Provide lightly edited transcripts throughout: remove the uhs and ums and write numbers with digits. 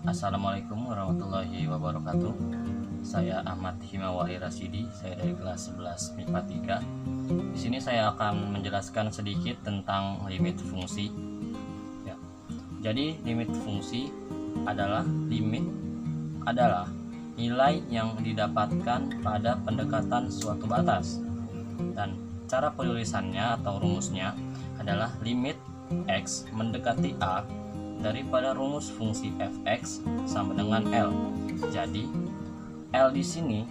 Assalamualaikum warahmatullahi wabarakatuh. Saya Ahmad Himawari Rasidi, saya dari kelas 11 MIPA 3. Di sini saya akan menjelaskan sedikit tentang limit fungsi. Ya. Jadi limit fungsi adalah nilai yang didapatkan pada pendekatan suatu batas. Dan cara penulisannya atau rumusnya adalah limit X mendekati A daripada rumus fungsi fx sama dengan L. Jadi L di sini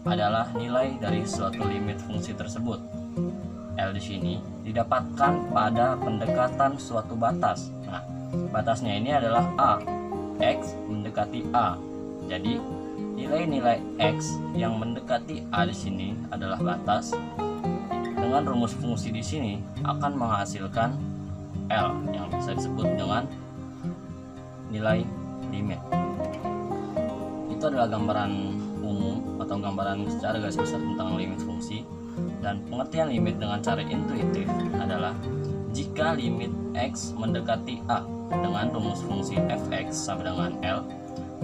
adalah nilai dari suatu limit fungsi tersebut. L di sini didapatkan pada pendekatan suatu batas. Nah, batasnya ini adalah A. X mendekati A. Jadi nilai-nilai X yang mendekati A di sini adalah batas. Dengan rumus fungsi di sini akan menghasilkan L yang bisa disebut dengan nilai limit. Itu adalah gambaran umum atau gambaran secara garis besar tentang limit fungsi. Dan pengertian limit dengan cara intuitif adalah jika limit X mendekati A dengan rumus fungsi fx sama dengan L,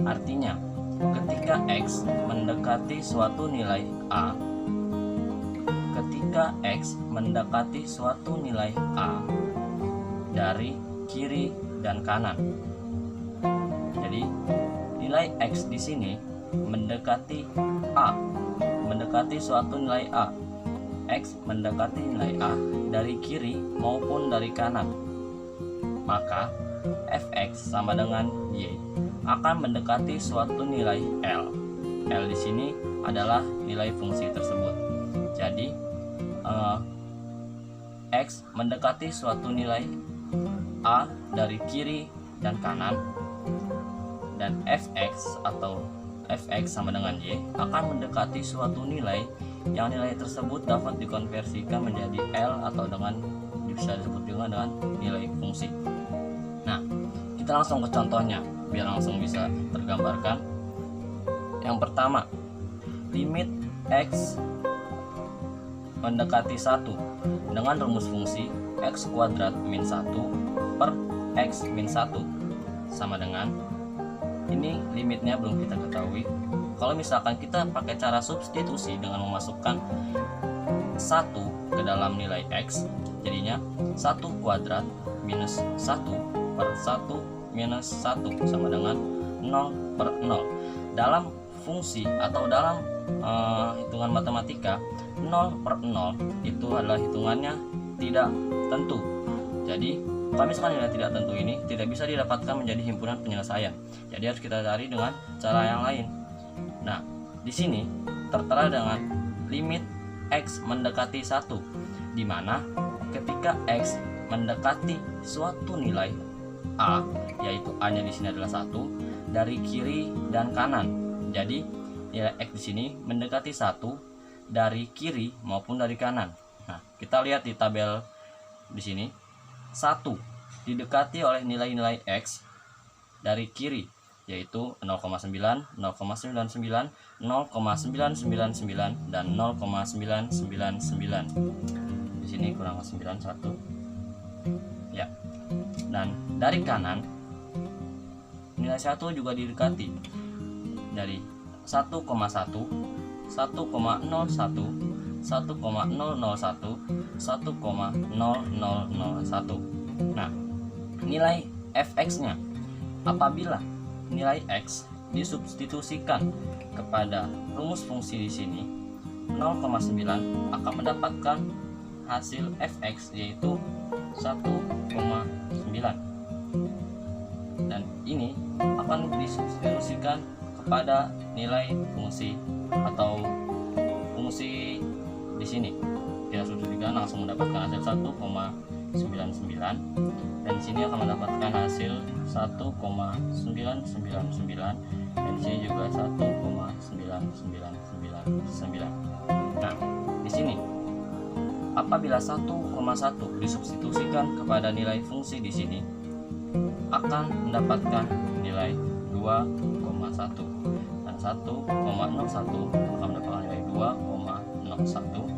artinya ketika X mendekati suatu nilai A, dari kiri dan kanan. Jadi nilai X di sini mendekati A, mendekati suatu nilai A. X mendekati nilai A dari kiri maupun dari kanan. Maka fx sama dengan y akan mendekati suatu nilai L. L di sini adalah nilai fungsi tersebut. Jadi X mendekati suatu nilai A dari kiri dan kanan, dan fx atau fx sama dengan y akan mendekati suatu nilai yang nilai tersebut dapat dikonversikan menjadi L atau bisa disebut juga dengan nilai fungsi. Nah, kita langsung ke contohnya biar langsung bisa tergambarkan. Yang pertama, limit X mendekati 1 dengan rumus fungsi X kuadrat min 1 per X min 1 sama dengan, ini limitnya belum kita ketahui. Kalau misalkan kita pakai cara substitusi dengan memasukkan 1 ke dalam nilai X, jadinya 1 kuadrat minus 1 per 1 minus 1 sama dengan 0 per 0. Dalam fungsi atau dalam hitungan matematika, 0 per 0 itu adalah hitungannya tidak tentu. Jadi kalau misalkan nilai tidak tentu ini tidak bisa didapatkan menjadi himpunan penyelesaian. Jadi harus kita cari dengan cara yang lain. Nah, di sini tertera dengan limit X mendekati 1, di mana ketika X mendekati suatu nilai A, yaitu A-nya di sini adalah 1, dari kiri dan kanan. Jadi nilai X di sini mendekati 1 dari kiri maupun dari kanan. Nah, kita lihat di tabel di sini, 1 didekati oleh nilai-nilai X dari kiri, yaitu 0,9, 0,99, 0,999 dan 0,999. Di sini kurang 91. Ya. Dan dari kanan nilai 1 juga didekati dari 1,1, 1,01, 1,001, 1,001. Nah, nilai fx-nya apabila nilai x disubstitusikan kepada rumus fungsi di sini 0,9 akan mendapatkan hasil fx yaitu 1,9. Dan ini akan disubstitusikan kepada nilai fungsi atau fungsi di sini. Kita substitusikan langsung mendapatkan hasil 1,99, dan di sini akan mendapatkan hasil 1,999, dan di sini juga 1,9999. Nah, di sini apabila 1,1 disubstitusikan kepada nilai fungsi di sini akan mendapatkan nilai 2,1, dan 1,01 akan mendapatkan nilai 2,01,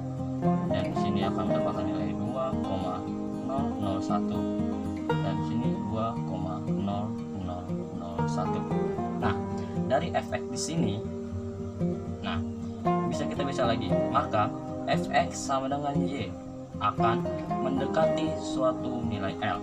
dan di sini akan mendapatkan nilai 2,001, dan di sini 2,0001. 21. Nah, dari fx di sini, nah kita bisa lagi, maka fx sama dengan y akan mendekati suatu nilai L.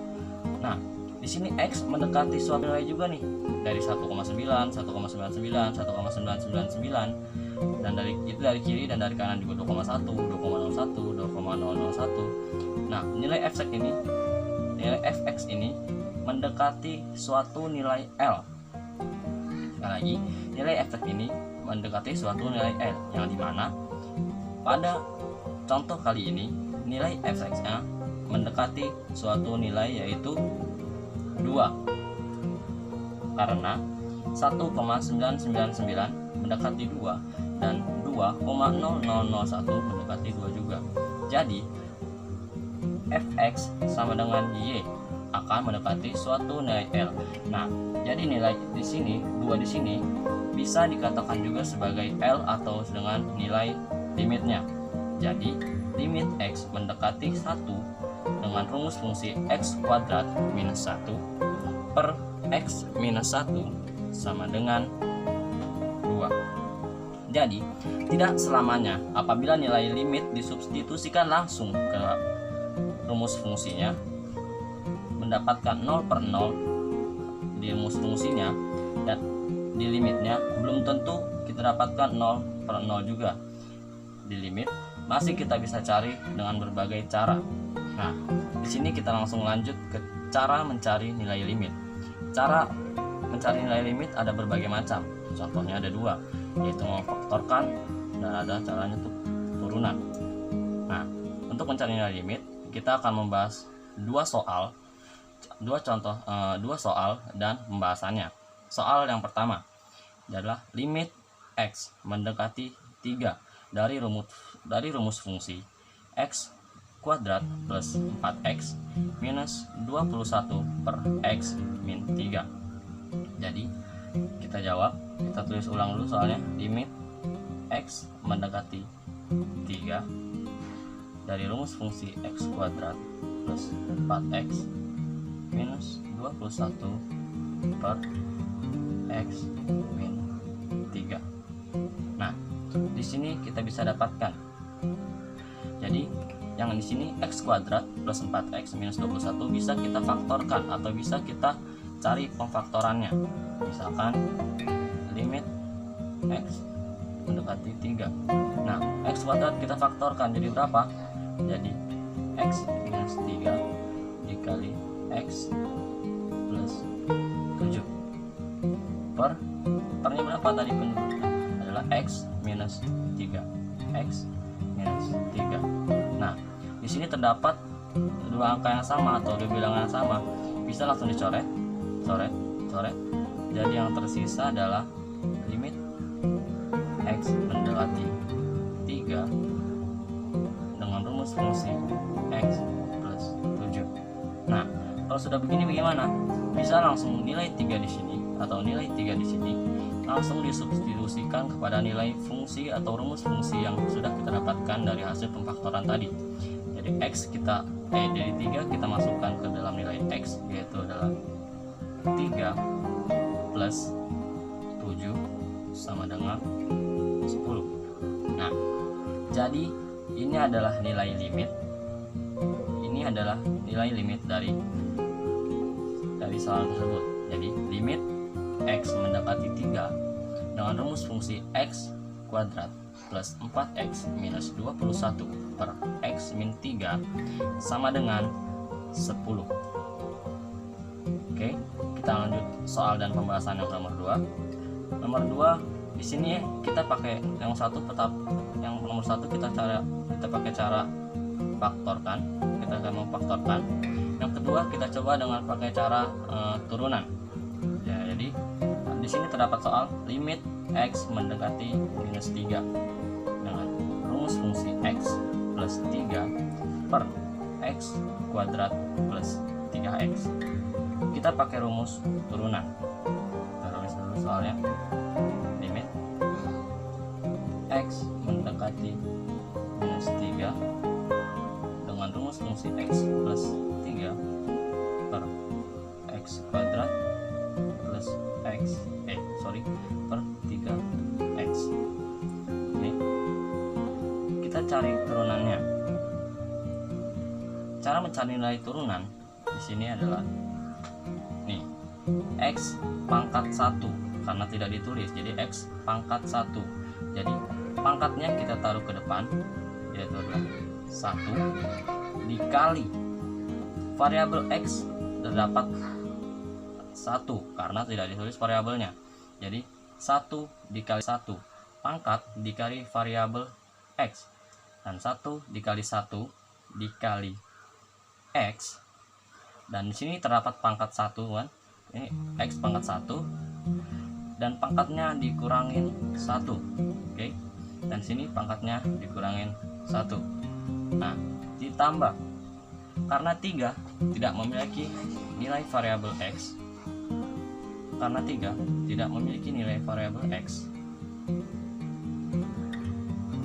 Nah, di sini x mendekati suatu nilai juga nih, dari 1,9, 1,99, 1,999, dan dari kiri dan dari kanan juga 2,1, 2,01, 2,001. Nah, nilai fx ini mendekati suatu nilai L. Sekali lagi, nilai fx ini mendekati suatu nilai L, yang dimana pada contoh kali ini nilai fx-nya mendekati suatu nilai yaitu 2, karena 1,999 mendekati 2 dan 2,0001 mendekati 2 juga. Jadi fx sama dengan y akan mendekati suatu nilai L. Nah, jadi nilai di sini 2 di sini bisa dikatakan juga sebagai L atau dengan nilai limitnya. Jadi limit x mendekati 1 dengan rumus fungsi x kuadrat minus 1 per x minus 1 sama dengan 2. Jadi tidak selamanya apabila nilai limit disubstitusikan langsung ke rumus fungsinya mendapatkan 0 per 0 di rumus fungsinya, dan di limitnya belum tentu kita dapatkan 0 per 0 juga. Di limit masih kita bisa cari dengan berbagai cara. Nah, di sini kita langsung lanjut ke cara mencari nilai limit. Cara mencari nilai limit ada berbagai macam. Contohnya ada 2, yaitu memfaktorkan dan ada caranya untuk turunan. Nah, untuk mencari nilai limit kita akan membahas dua soal dan pembahasannya. Soal yang pertama adalah limit x mendekati 3 dari rumus fungsi x kuadrat plus 4x minus 21 per x min 3. Jadi kita tulis ulang dulu soalnya. Limit x mendekati 3 dari rumus fungsi x kuadrat plus 4x minus 21 per x min 3. Nah, di sini kita bisa dapatkan. Jadi yang di sini x kuadrat plus 4x minus 21 bisa kita faktorkan atau bisa kita cari pemfaktorannya. Misalkan limit x mendekati 3. Nah, x kuadrat kita faktorkan jadi berapa? Jadi x minus 3 dikali x plus 7 pernya berapa tadi penduduknya? Adalah x minus 3. X minus 3. Nah, di sini terdapat dua angka yang sama atau dua bilangan yang sama. Bisa langsung dicoret, coret. Jadi yang tersisa adalah limit x mendekati 3 dengan rumus fungsi x plus 7. Nah, kalau sudah begini bagaimana? Bisa langsung nilai 3 di sini atau nilai 3 di sini langsung disubstitusikan kepada nilai fungsi atau rumus fungsi yang sudah kita dapatkan dari hasil pemfaktoran tadi. Jadi x dari 3 kita masukkan ke dalam nilai x, yaitu adalah 3 plus 7 sama dengan 10. Nah, jadi ini adalah nilai limit. Ini adalah nilai limit dari soal tersebut. Jadi limit x mendekati 3 dengan rumus fungsi x kuadrat plus 4x minus 21 per x min 3 sama dengan 10. Oke, kita lanjut soal dan pembahasan yang nomor 2. Nomor 2 di sini kita pakai yang nomor 1 kita pakai cara faktorkan. Kita akan memfaktorkan. Yang kedua kita coba dengan pakai cara turunan. Ya, jadi di sini terdapat soal limit x mendekati minus 3 dengan rumus fungsi x plus 3 per x kuadrat plus 3x. Kita pakai rumus turunan. Kita tulis dulu soalnya. Limit x mendekati minus 3 dengan rumus fungsi x plus 3 per x kuadrat plus x mencari turunannya. Cara mencari nilai turunan di sini adalah nih, X pangkat 1 karena tidak ditulis, jadi X pangkat 1. Jadi pangkatnya kita taruh ke depan, yaitu adalah 1 dikali variabel X terdapat 1 karena tidak ditulis variabelnya. Jadi 1 dikali 1 pangkat dikali variabel X, dan 1 dikali 1 dikali X, dan di sini terdapat pangkat 1 kan, ini X pangkat 1 dan pangkatnya dikurangin 1. Oke, dan sini pangkatnya dikurangin 1. Nah, ditambah karena 3 tidak memiliki nilai variabel X, karena 3 tidak memiliki nilai variabel X,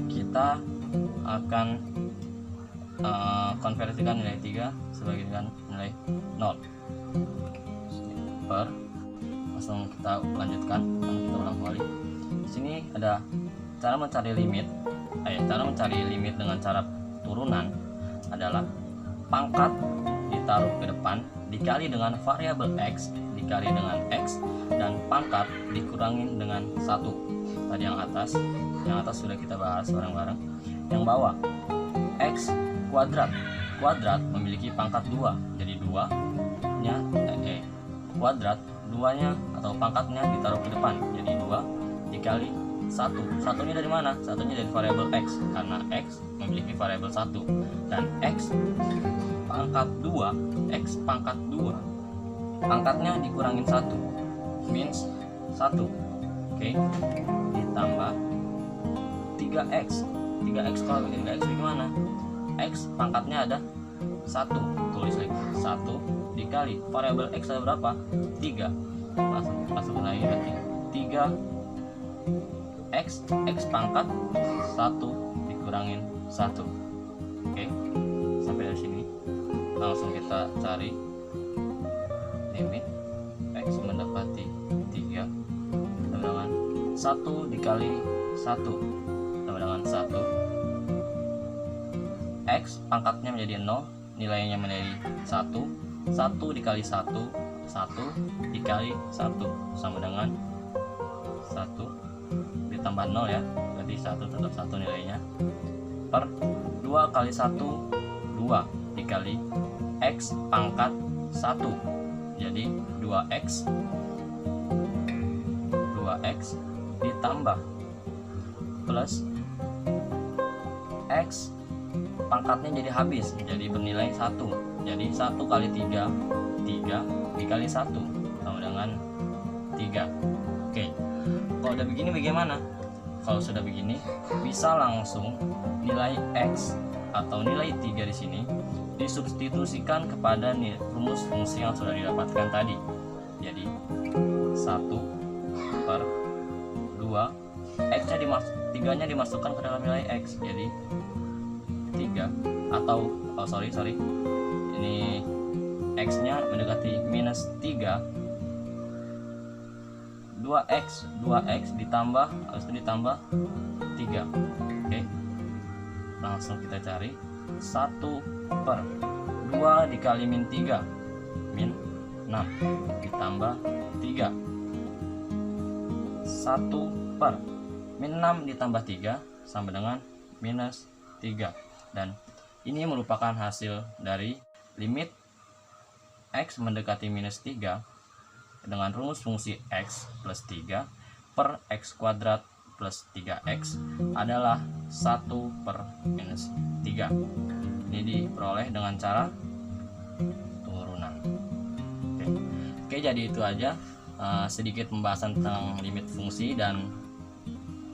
kita akan konversikan nilai 3 sebagai nilai 0 per, langsung kita lanjutkan, kita ulang kembali. Di sini ada cara mencari limit. Cara mencari limit dengan cara turunan adalah pangkat ditaruh ke depan dikali dengan variabel X dikali dengan X, dan pangkat dikurangin dengan 1. Tadi yang atas sudah kita bahas bareng-bareng. Yang bawah, X kuadrat memiliki pangkat 2, jadi 2 nya kuadrat, 2-nya atau pangkatnya ditaruh ke depan, jadi 2 dikali 1. Satunya dari mana? Satunya dari variabel X, karena X memiliki variabel 1, dan X pangkat 2 pangkatnya dikurangin 1, means 1. Oke, ditambah 3X. 3X kalau 3X bagaimana? X pangkatnya ada 1, tulis lagi 1 dikali variabel X ada berapa? 3. Masuk lagi berarti 3X pangkat 1 dikurangin 1. Oke, sampai dari sini langsung kita cari limit X mendapati 3 sama dengan 1 dikali 1 sama dengan 1. X pangkatnya menjadi 0, nilainya menjadi 1. 1 dikali 1 dikali 1 sama dengan 1 ditambah 0 ya, berarti 1 tetap 1 nilainya, per 2 kali 1 2 dikali X pangkat 1, jadi 2X ditambah plus X pangkatnya jadi habis, jadi bernilai 1, jadi 1 kali 3 dikali 1 sama dengan 3. Oke, kalau udah begini bagaimana? Kalau sudah begini, bisa langsung nilai X atau nilai 3 di sini disubstitusikan kepada rumus fungsi yang sudah didapatkan tadi. Jadi 1 per 2, X-nya 3-nya dimasukkan ke dalam nilai X, jadi 3, atau ini X-nya mendekati minus 3, 2X ditambah, habis itu ditambah 3. Oke, langsung kita cari 1 per 2 dikali min 3, min 6 ditambah 3. 1 per min 6 ditambah 3 sama dengan minus 3, dan ini merupakan hasil dari limit X mendekati minus 3 dengan rumus fungsi X plus 3 per X kuadrat plus 3X adalah 1 per minus 3. Ini diperoleh dengan cara turunan. Oke, jadi itu aja sedikit pembahasan tentang limit fungsi dan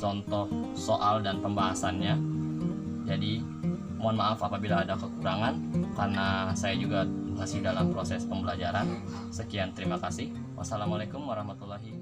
contoh soal dan pembahasannya. Jadi mohon maaf apabila ada kekurangan, karena saya juga masih dalam proses pembelajaran. Sekian, terima kasih. Wassalamualaikum warahmatullahi wabarakatuh.